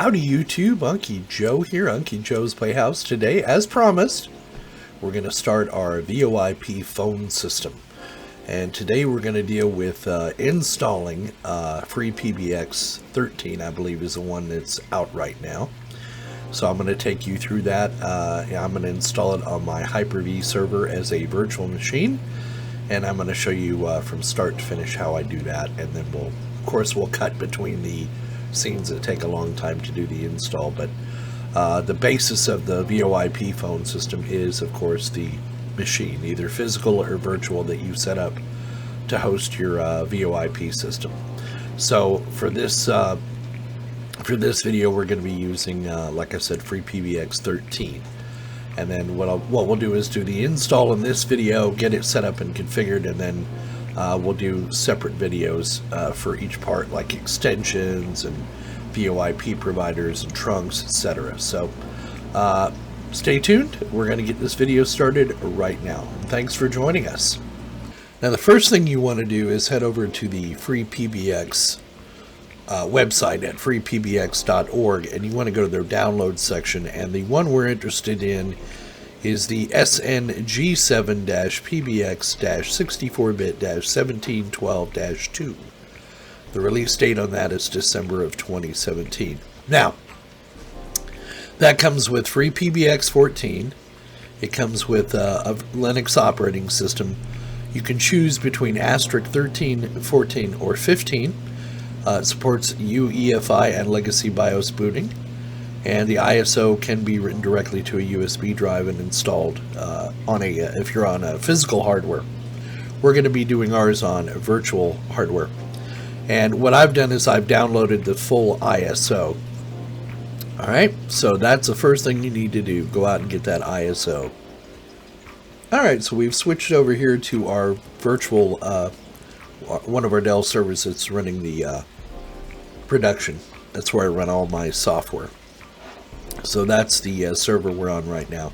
Howdy YouTube, Unky Joe here, Unky Joe's Playhouse. Today, as promised, we're going to start our VoIP phone system. And today we're going to deal with installing FreePBX 13, I believe is the one that's out right now. So I'm going to take you through that. I'm going to install it on my HyperV server as a virtual machine. And I'm going to show you from start to finish how I do that. And then we'll cut between the scenes that take a long time to do the install. But the basis of the VoIP phone system is, of course, the machine, either physical or virtual, that you set up to host your VoIP system. So for this video, we're going to be using, like I said, FreePBX 13. And then what we'll do is do the install in this video, get it set up and configured, and then we'll do separate videos for each part, like extensions and VoIP providers and trunks, etc. So stay tuned. We're going to get this video started right now. And thanks for joining us. Now, the first thing you want to do is head over to the FreePBX website at freepbx.org, and you want to go to their download section, and the one we're interested in is the SNG7-PBX-64-bit-1712-2. The release date on that is December of 2017. Now, that comes with FreePBX 14. It comes with a Linux operating system. You can choose between *13, 14, or 15. It supports UEFI and legacy BIOS booting, and the ISO can be written directly to a USB drive and installed if you're on a physical hardware. We're going to be doing ours on virtual hardware. And what I've done is I've downloaded the full ISO. Alright, so that's the first thing you need to do. Go out and get that ISO. Alright, so we've switched over here to our virtual, one of our Dell servers that's running the production. That's where I run all my software. So that's the server we're on right now.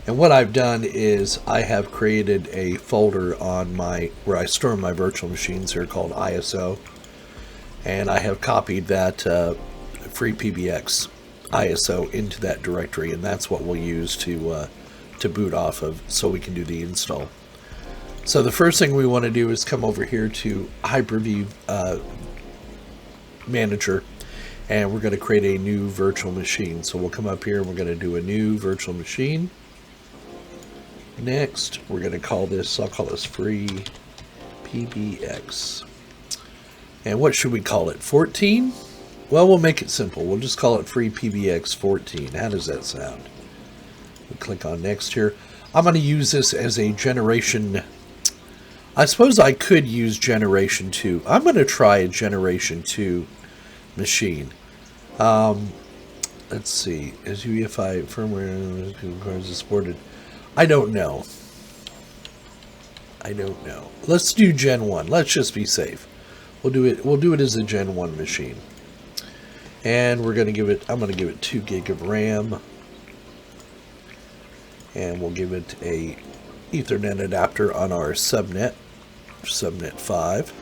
And what I've done is I have created a folder on where I store my virtual machines here called ISO. And I have copied that FreePBX ISO into that directory, and that's what we'll use to boot off of so we can do the install. So the first thing we want to do is come over here to HyperV Manager, and we're going to create a new virtual machine. So we'll come up here and we're going to do a new virtual machine. Next, we're going to call this, I'll call this FreePBX. And what should we call it? 14? Well, we'll make it simple. We'll just call it FreePBX 14. How does that sound? We'll click on next here. I'm going to use this as a generation. I suppose I could use generation 2. I'm going to try a generation 2 machine. Let's see. Is UEFI firmware requires supported? I don't know. Let's do Gen 1. Let's just be safe. We'll do it as a Gen 1 machine. And we're going to give it, I'm going to give it 2 gig of RAM. And we'll give it a Ethernet adapter on our subnet 5.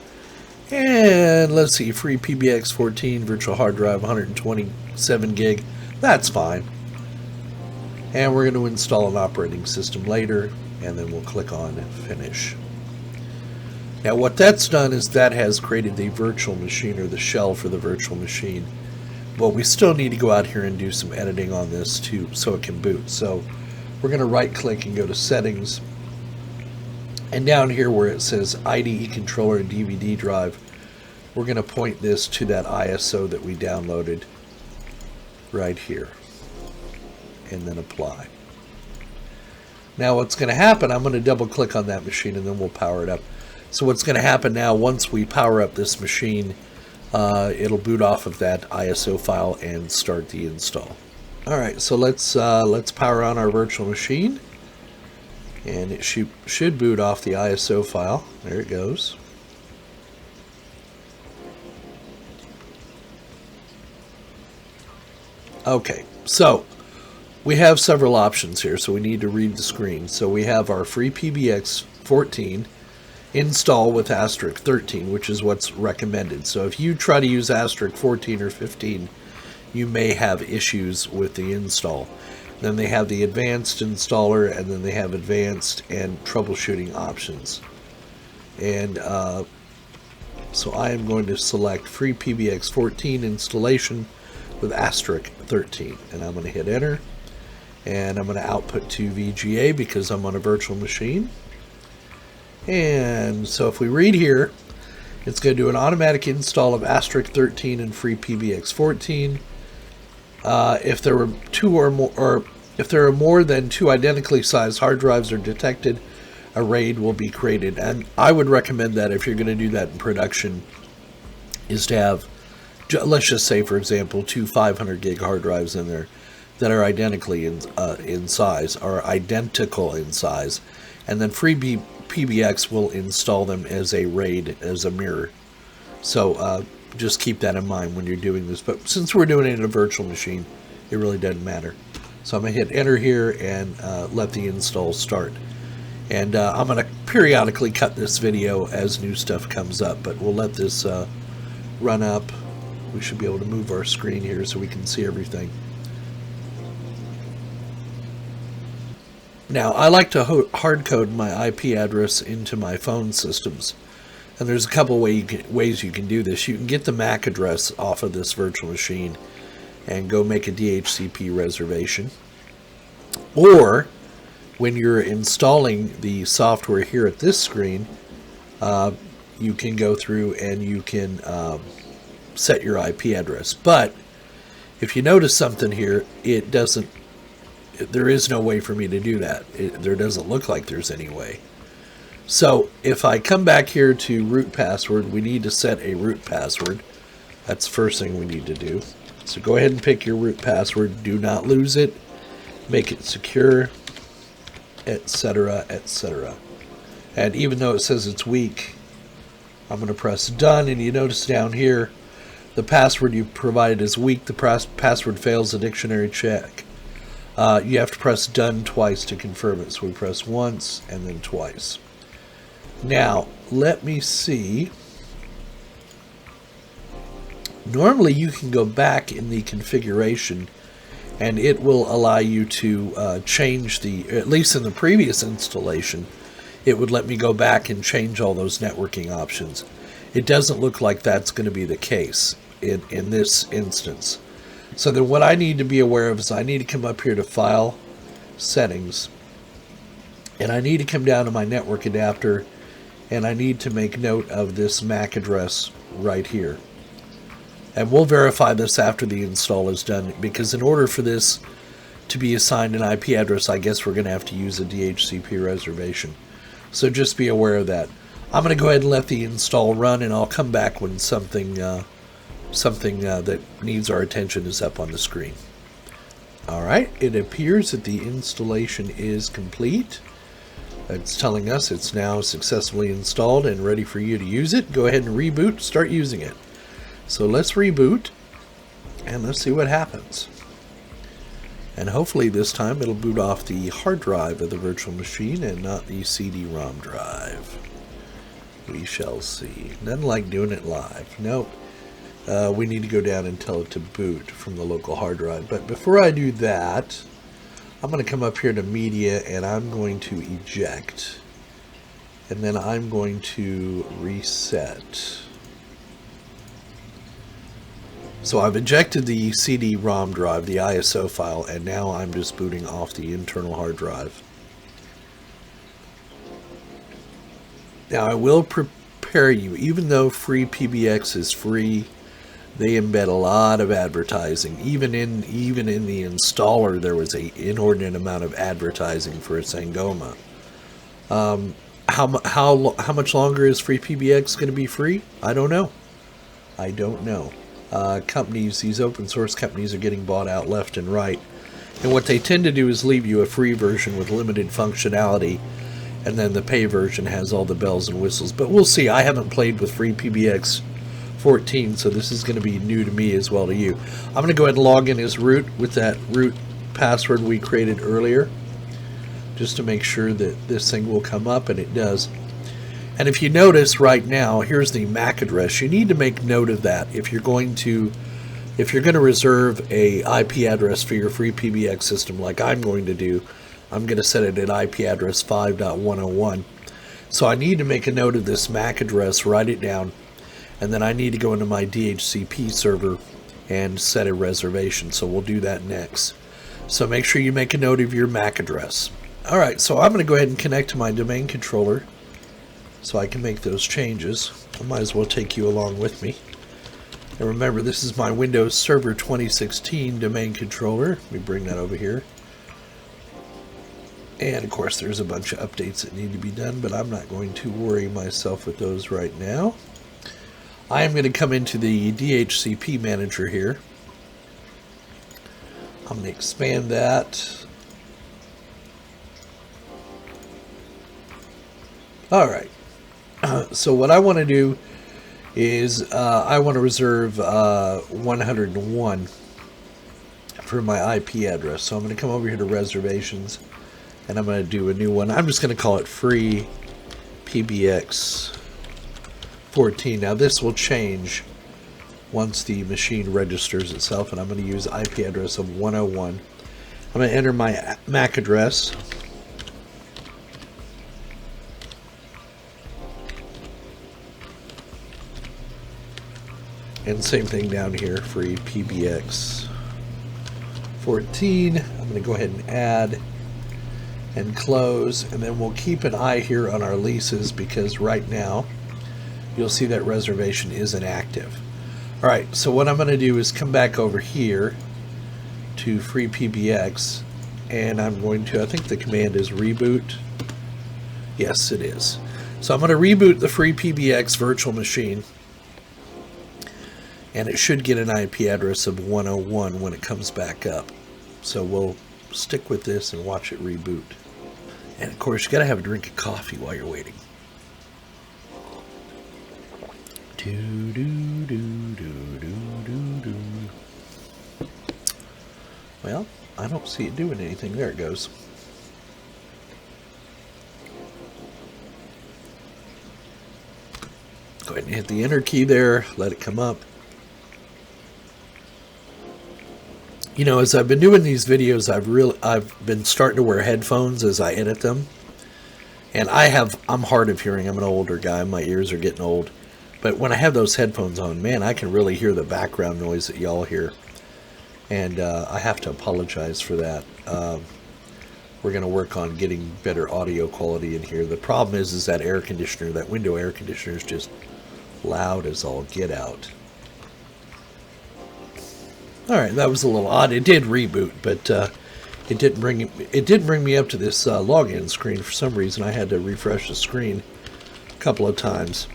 And let's see, FreePBX 14 virtual hard drive, 127 gig. That's fine. And we're going to install an operating system later, and then we'll click on finish. Now what that's done is that has created the virtual machine, or the shell for the virtual machine. But we still need to go out here and do some editing on this too, so it can boot. So we're going to right click and go to settings, and down here where it says IDE controller and DVD drive, we're going to point this to that ISO that we downloaded right here, and then apply. Now what's going to happen, I'm going to double click on that machine and then we'll power it up. So what's going to happen now, once we power up this machine, it'll boot off of that ISO file and start the install. Alright, so let's power on our virtual machine, and it should boot off the ISO file. There it goes. Okay, so we have several options here, so we need to read the screen. So we have our FreePBX 14 install with *13, which is what's recommended. So if you try to use *14 or 15, you may have issues with the install. Then they have the advanced installer, and then they have advanced and troubleshooting options. And so I am going to select FreePBX 14 installation with asterisk 13, and I'm going to hit enter, and I'm going to output to VGA because I'm on a virtual machine. And so if we read here, it's going to do an automatic install of asterisk 13 and FreePBX 14. If there were two or more, or if there are more than two identically sized hard drives are detected, a RAID will be created. And I would recommend that if you're going to do that in production, is to have, let's just say, for example, two 500 gig hard drives in there that are identically in size, or identical in size, and then FreePBX will install them as a RAID, as a mirror. So just keep that in mind when you're doing this. But since we're doing it in a virtual machine, it really doesn't matter. So I'm going to hit enter here and let the install start. And I'm going to periodically cut this video as new stuff comes up, but we'll let this run up. We should be able to move our screen here so we can see everything. Now, I like to hard code my IP address into my phone systems. And there's a couple ways you can do this. You can get the MAC address off of this virtual machine and go make a DHCP reservation. Or, when you're installing the software here at this screen, you can go through and you can set your IP address. But if you notice something here, there is no way for me to do that. There doesn't look like there's any way. So if I come back here to root password, we need to set a root password. That's the first thing we need to do. So go ahead and pick your root password. Do not lose it. Make it secure, etc., etc. And even though it says it's weak, I'm going to press done, and you notice down here the password you provided is weak. The password fails a dictionary check. You have to press done twice to confirm it. So we press once and then twice. Now, let me see. Normally you can go back in the configuration and it will allow you to change at least in the previous installation, it would let me go back and change all those networking options. It doesn't look like that's going to be the case in this instance. So then what I need to be aware of is I need to come up here to File, Settings, and I need to come down to my network adapter, and I need to make note of this MAC address right here. And we'll verify this after the install is done, because in order for this to be assigned an IP address, I guess we're going to have to use a DHCP reservation. So just be aware of that. I'm going to go ahead and let the install run, and I'll come back when something that needs our attention is up on the screen. Alright, it appears that the installation is complete. It's telling us it's now successfully installed and ready for you to use it. Go ahead and reboot, start using it. So let's reboot, and let's see what happens. And hopefully this time it'll boot off the hard drive of the virtual machine and not the CD-ROM drive. We shall see. Nothing like doing it live. Nope. We need to go down and tell it to boot from the local hard drive. But before I do that, I'm going to come up here to Media, and I'm going to eject. And then I'm going to reset. So I've ejected the CD-ROM drive, the ISO file, and now I'm just booting off the internal hard drive. Now I will prepare you, even though FreePBX is free, they embed a lot of advertising. Even in the installer, there was an inordinate amount of advertising for Sangoma. How much longer is FreePBX going to be free? I don't know. I don't know. Companies, these open source companies, are getting bought out left and right, and what they tend to do is leave you a free version with limited functionality, and then the pay version has all the bells and whistles. But we'll see. I haven't played with FreePBX 14, so this is going to be new to me as well to you. I'm going to go ahead and log in as root with that root password we created earlier, just to make sure that this thing will come up, and it does. And if you notice right now, here's the MAC address. You need to make note of that if you're going to if you're going to reserve a IP address for your FreePBX system like I'm going to do, I'm going to set it at IP address 5.101. So I need to make a note of this MAC address, write it down, and then I need to go into my DHCP server and set a reservation. So we'll do that next. So make sure you make a note of your MAC address. Alright, so I'm going to go ahead and connect to my domain controller so I can make those changes. I might as well take you along with me. And remember, this is my Windows Server 2016 domain controller. Let me bring that over here. And of course there's a bunch of updates that need to be done, but I'm not going to worry myself with those right now. I am going to come into the DHCP manager here. I'm going to expand that. Alright, so what I want to do is I want to reserve 101 for my IP address. So I'm going to come over here to reservations and I'm going to do a new one. I'm just going to call it FreePBX 14. Now this will change once the machine registers itself, and I'm going to use IP address of 101. I'm going to enter my MAC address. And same thing down here, FreePBX 14. I'm going to go ahead and add and close, and then we'll keep an eye here on our leases because right now you'll see that reservation isn't active. Alright, so what I'm going to do is come back over here to FreePBX, and I'm going to, I think the command is reboot. Yes, it is. So I'm going to reboot the FreePBX virtual machine, and it should get an IP address of 101 when it comes back up. So we'll stick with this and watch it reboot. And of course, you got to have a drink of coffee while you're waiting. Well, I don't see it doing anything. There it goes. Go ahead and hit the enter key there, let it come up. You know, as I've been doing these videos, I've been starting to wear headphones as I edit them. And I'm hard of hearing. I'm an older guy. My ears are getting old. But when I have those headphones on, man, I can really hear the background noise that y'all hear. And I have to apologize for that. We're going to work on getting better audio quality in here. The problem is that air conditioner, that window air conditioner is just loud as all get out. Alright, that was a little odd. It did reboot, but it did bring me up to this login screen. For some reason, I had to refresh the screen a couple of times.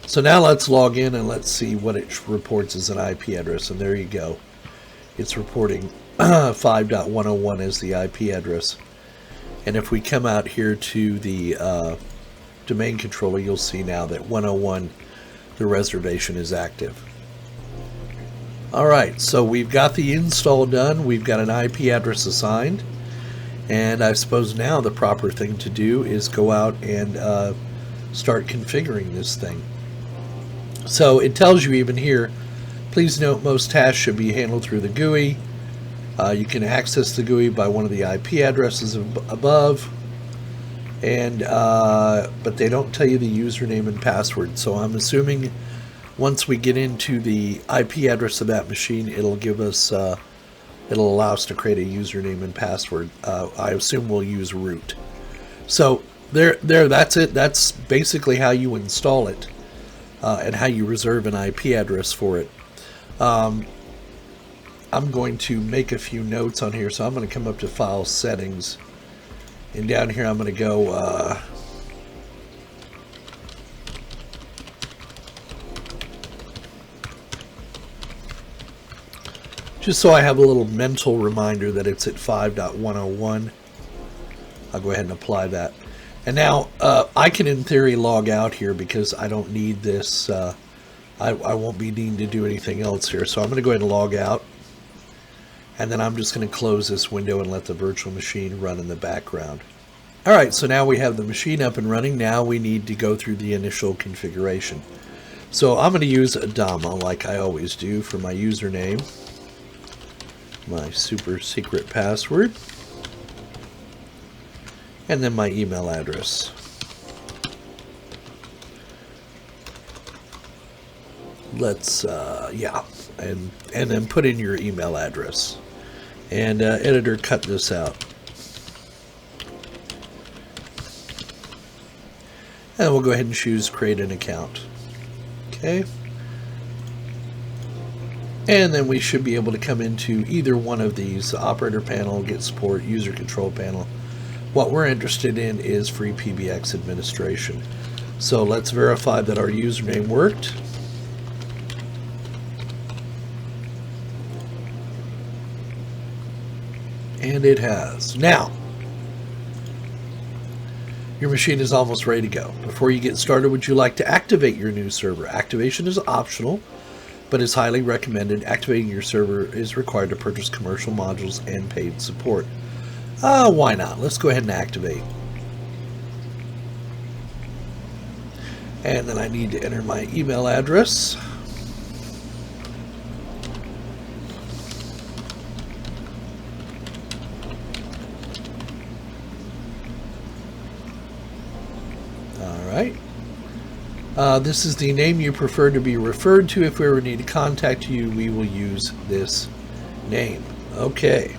So now let's log in and let's see what it reports as an IP address. And there you go. It's reporting 5.101 as the IP address. And if we come out here to the domain controller, you'll see now that 101, the reservation is active. Alright, so we've got the install done. We've got an IP address assigned. And I suppose now the proper thing to do is go out and start configuring this thing. So it tells you even here, please note most tasks should be handled through the GUI. You can access the GUI by one of the IP addresses above. And but they don't tell you the username and password. So I'm assuming once we get into the IP address of that machine, it'll give us, it'll allow us to create a username and password. I assume we'll use root. So there, that's it. That's basically how you install it and how you reserve an IP address for it. I'm going to make a few notes on here. So I'm going to come up to File Settings, and down here I'm going to go just so I have a little mental reminder that it's at 5.101. I'll go ahead and apply that. And now I can in theory log out here because I don't need this. I won't be needing to do anything else here. So I'm going to go ahead and log out. And then I'm just going to close this window and let the virtual machine run in the background. Alright, so now we have the machine up and running. Now we need to go through the initial configuration. So I'm going to use Adama like I always do for my username. my super secret password, and then my email address. Let's yeah, and then put in your email address. And editor, cut this out. And we'll go ahead and choose create an account. Okay. And then we should be able to come into either one of these: operator panel, get support, user control panel. What we're interested in is FreePBX administration. So let's verify that our username worked. And it has. Now, your machine is almost ready to go. Before you get started, would you like to activate your new server? Activation is optional, but is highly recommended. Activating your server is required to purchase commercial modules and paid support. Why not? Let's go ahead and activate. And then I need to enter my email address. This is the name you prefer to be referred to. If we ever need to contact you, we will use this name. Okay.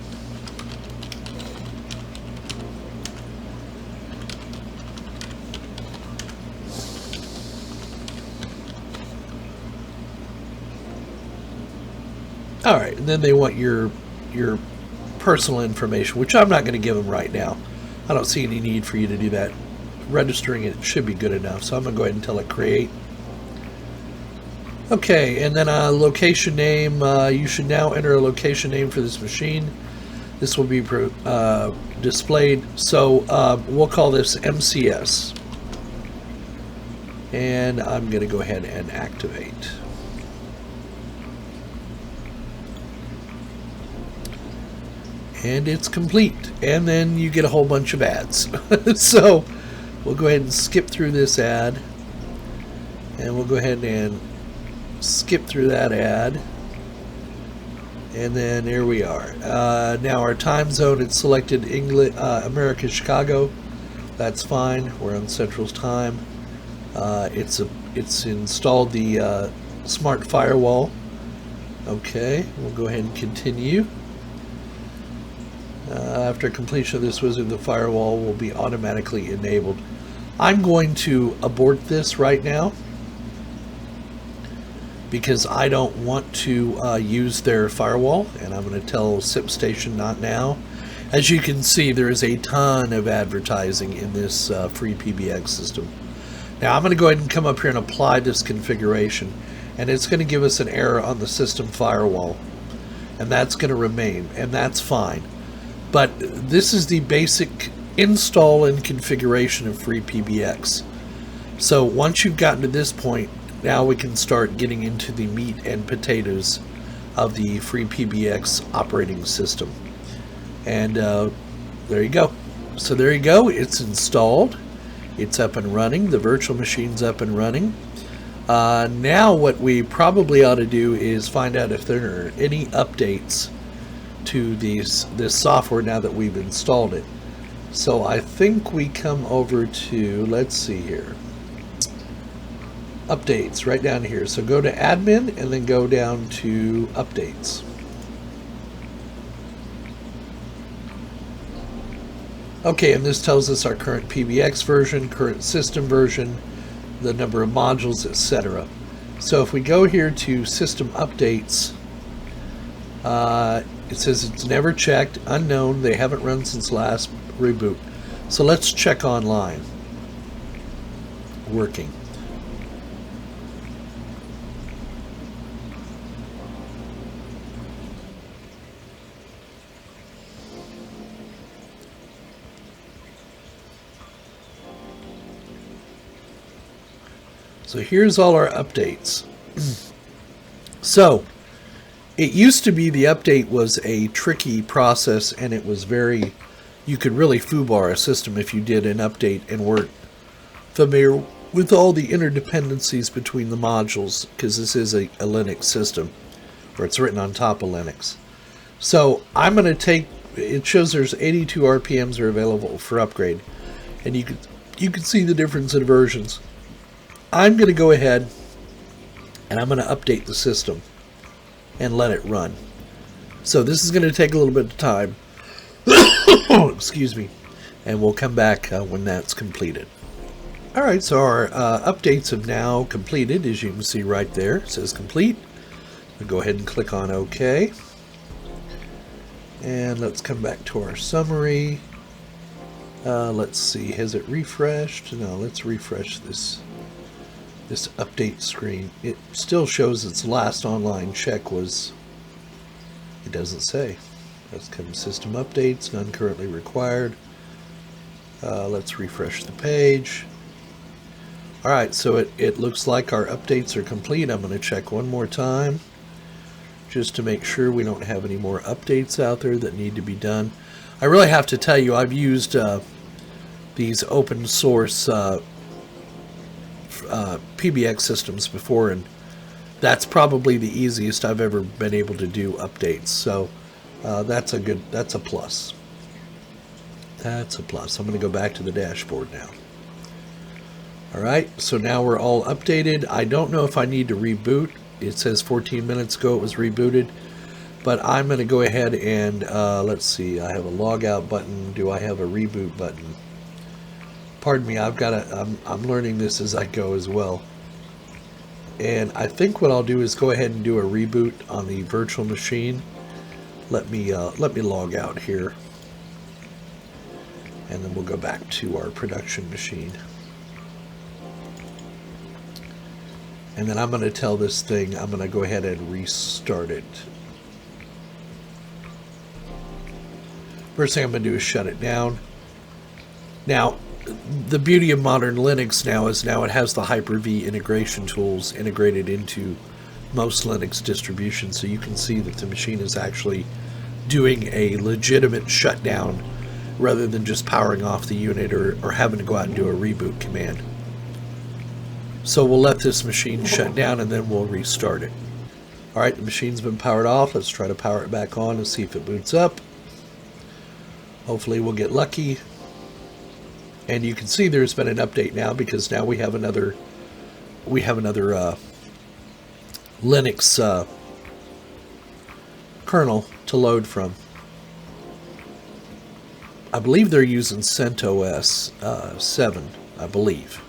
All right, and then they want your personal information, which I'm not going to give them right now. I don't see any need for you to do that. Registering it should be good enough, so I'm going to go ahead and tell it create. Okay, and then a location name. You should now enter a location name for this machine. This will be displayed, so we'll call this MCS. And I'm going to go ahead and activate. And it's complete, and then you get a whole bunch of ads. So we'll go ahead and skip through this ad, and we'll go ahead and skip through that ad, and then there we are. Now our time zone, it's selected England, America, Chicago. That's fine. We're on Central Time. It's installed the smart firewall. Okay, we'll go ahead and continue. After completion of this wizard, the firewall will be automatically enabled. I'm going to abort this right now because I don't want to use their firewall, and I'm going to tell SipStation not now. As you can see, there is a ton of advertising in this FreePBX system. Now I'm going to go ahead and come up here and apply this configuration, and it's going to give us an error on the system firewall, and that's going to remain, and that's fine. But this is the basic install and configuration of FreePBX. So once you've gotten to this point, now we can start getting into the meat and potatoes of the FreePBX operating system. And there you go. So there you go. It's installed. It's up and running. The virtual machine's up and running. Now what we probably ought to do is find out if there are any updates to this software now that we've installed it. So I think we come over to, let's see here, updates right down here. So go to admin and then go down to updates. Okay, and this tells us our current PBX version, current system version, the number of modules, etc. So if we go here to system updates, it says it's never checked, unknown, they haven't run since last reboot. So let's check online. Working. So here's all our updates. So it used to be the update was a tricky process, and it was very, you could really foobar a system if you did an update and weren't familiar with all the interdependencies between the modules, because this is a Linux system, or it's written on top of Linux. So I'm going to take, it shows there's 82 RPMs are available for upgrade, and you can see the difference in versions. I'm going to go ahead and I'm going to update the system and let it run. So this is going to take a little bit of time. Excuse me. And we'll come back when that's completed. Alright, so our updates have now completed. As you can see right there, it says complete. We'll go ahead and click on OK. And let's come back to our summary. Let's see, has it refreshed? No, let's refresh this update screen. It still shows its last online check was, it doesn't say. Let's come system updates, none currently required. Let's refresh the page. Alright, so it looks like our updates are complete. I'm going to check one more time just to make sure we don't have any more updates out there that need to be done. I really have to tell you, I've used these open source PBX systems before, and that's probably the easiest I've ever been able to do updates. So that's a plus. That's a plus. I'm going to go back to the dashboard now. Alright, so now we're all updated. I don't know if I need to reboot. It says 14 minutes ago it was rebooted, but I'm going to go ahead and let's see, I have a logout button. Do I have a reboot button? Pardon me, I'm learning this as I go as well. And I think what I'll do is go ahead and do a reboot on the virtual machine. Let me log out here, and then we'll go back to our production machine. And then I'm going to tell this thing, I'm going to go ahead and restart it. First thing I'm going to do is shut it down. Now, the beauty of modern Linux now is it has the HyperV integration tools integrated into most Linux distributions, so you can see that the machine is actually doing a legitimate shutdown rather than just powering off the unit or having to go out and do a reboot command. So we'll let this machine shut down and then we'll restart it. Alright, the machine's been powered off. Let's try to power it back on and see if it boots up. Hopefully we'll get lucky. And you can see there's been an update now, because now we have another Linux kernel to load from. I believe they're using CentOS 7, I believe,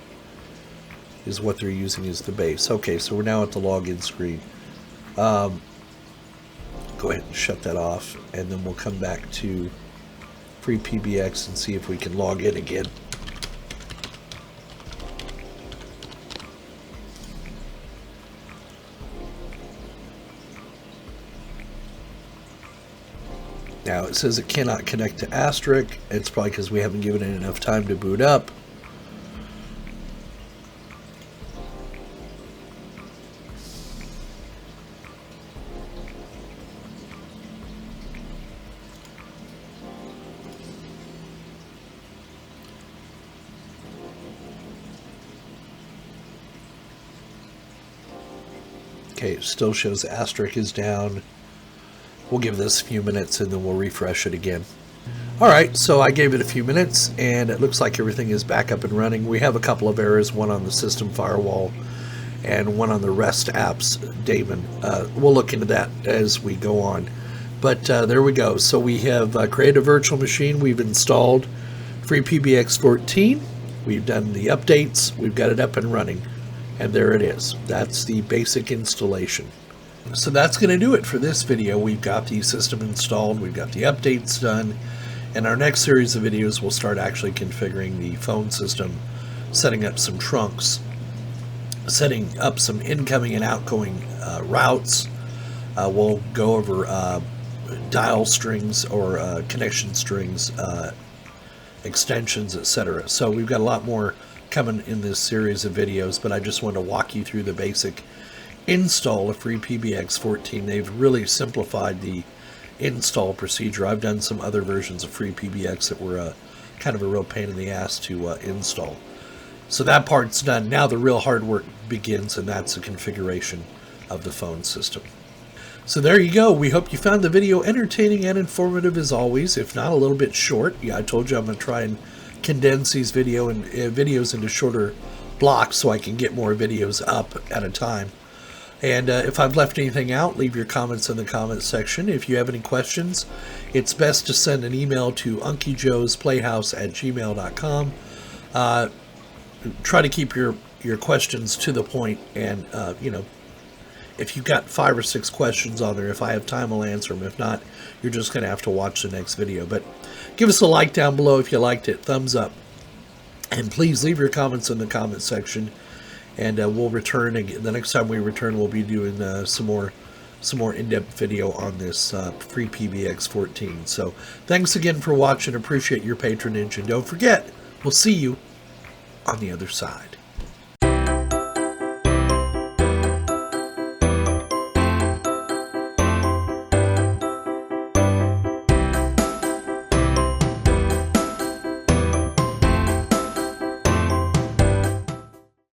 is what they're using as the base. Okay, so we're now at the login screen. Go ahead and shut that off, and then we'll come back to FreePBX and see if we can log in again. Now it says it cannot connect to Asterisk. It's probably because we haven't given it enough time to boot up. Okay, it still shows Asterisk is down. We'll give this a few minutes and then we'll refresh it again. Alright, so I gave it a few minutes and it looks like everything is back up and running. We have a couple of errors, one on the system firewall and one on the REST apps daemon. We'll look into that as we go on. But there we go. So we have created a virtual machine. We've installed FreePBX 14. We've done the updates. We've got it up and running. And there it is. That's the basic installation. So that's going to do it for this video. We've got the system installed, we've got the updates done. In our next series of videos, we'll start actually configuring the phone system, setting up some trunks, setting up some incoming and outgoing routes. We'll go over dial strings or connection strings, extensions, etc. So we've got a lot more coming in this series of videos, but I just want to walk you through the basic install of FreePBX 14. They've really simplified the install procedure. I've done some other versions of FreePBX that were kind of a real pain in the ass to install. So that part's done. Now the real hard work begins, and that's the configuration of the phone system. So there you go. We hope you found the video entertaining and informative as always, if not a little bit short. Yeah, I told you I'm going to try and condense these videos into shorter blocks so I can get more videos up at a time. And if I've left anything out, leave your comments in the comments section. If you have any questions, it's best to send an email to unclejoesplayhouse@gmail.com. Try to keep your questions to the point, and if you've got 5 or 6 questions on there, if I have time, I'll answer them. If not, you're just going to have to watch the next video. But give us a like down below if you liked it, thumbs up, and please leave your comments in the comments section. And we'll return again. The next time we return, we'll be doing some more in-depth video on this FreePBX 14. So thanks again for watching. Appreciate your patronage, and don't forget, we'll see you on the other side.